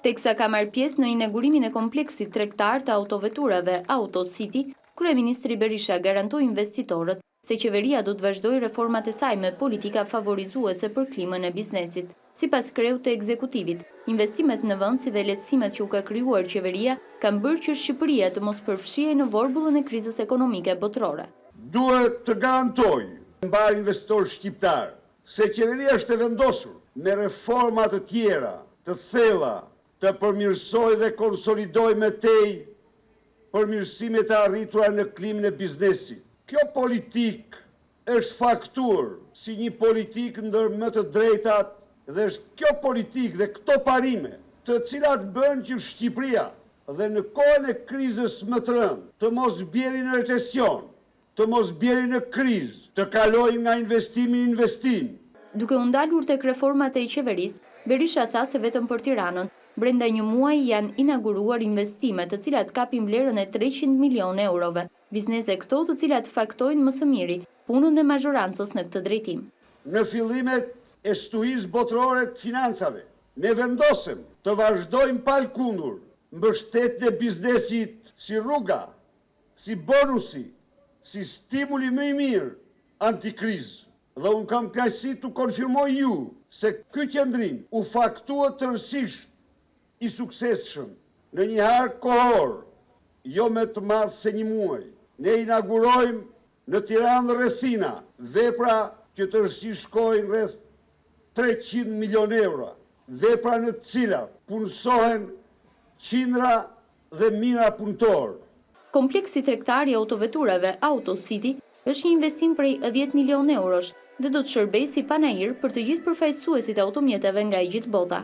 Teksa ka marrë pjesë në inaugurimin e kompleksit tregtar të autoveturave Auto City, kryeministri Berisha garantoi investitorët se qeveria do të vazhdojë reformat e saj me politika favorizuese për klimën e biznesit. Sipas kreut të ekzekutivit, investimet në vend si dhe lehtësimet që u ka krijuar qeveria kanë bërë që Shqipëria të mos përfshihej në vorbullën e krizës ekonomike botërore. Duhet të garantoj mbar investitor shqiptar se qeveria është e vendosur me reforma të tjera, të thella, të përmirësoj dhe konsolidoj me tej përmirësimet e arritura në klimën e biznesit. Kjo politik është faktur si një politik ndër më të drejtat dhe është kjo politik dhe këto parime të cilat bën që Shqipëria dhe në kohën e krizës më të rëndë të mos bjeri në recesion, të mos bjeri në krizë, të kalojmë nga investimi në investim. Duke u ndalur tek reformat e qeverisë, Berisha tha se vetëm për Tiranën, brenda një muaji janë inauguruar investime të cilat kapin vlerën e 300 milion eurove. Biznese këto të cilat faktojnë më së miri punën e mazhorancës në këtë drejtim. Në fillimet e shtuhisë botërore të financave, ne vendosëm të vazhdojmë palkundur mbështetjen e biznesit si rruga, si bonusi, si stimuli më i mirë antikrizë. Dhe unë kam kënaqësi të konfirmoj ju se ky qendrim u faktua tërësisht i suksesshëm në një harë kohor, jo me të madh se një muaj. Ne inaugurojmë në Tiranë dhe rrethina vepra që tërësisht shkojnë rreth 300 milion euro, vepra në të cilat punësohen qindra dhe mijëra punëtorë. Kompleksi tregtar i autoveturave Auto City është një investim prej 10 milion eurosh dhe do të shërbejë si panair për të gjithë përfaqësuesit e automjeteve nga e gjithë bota.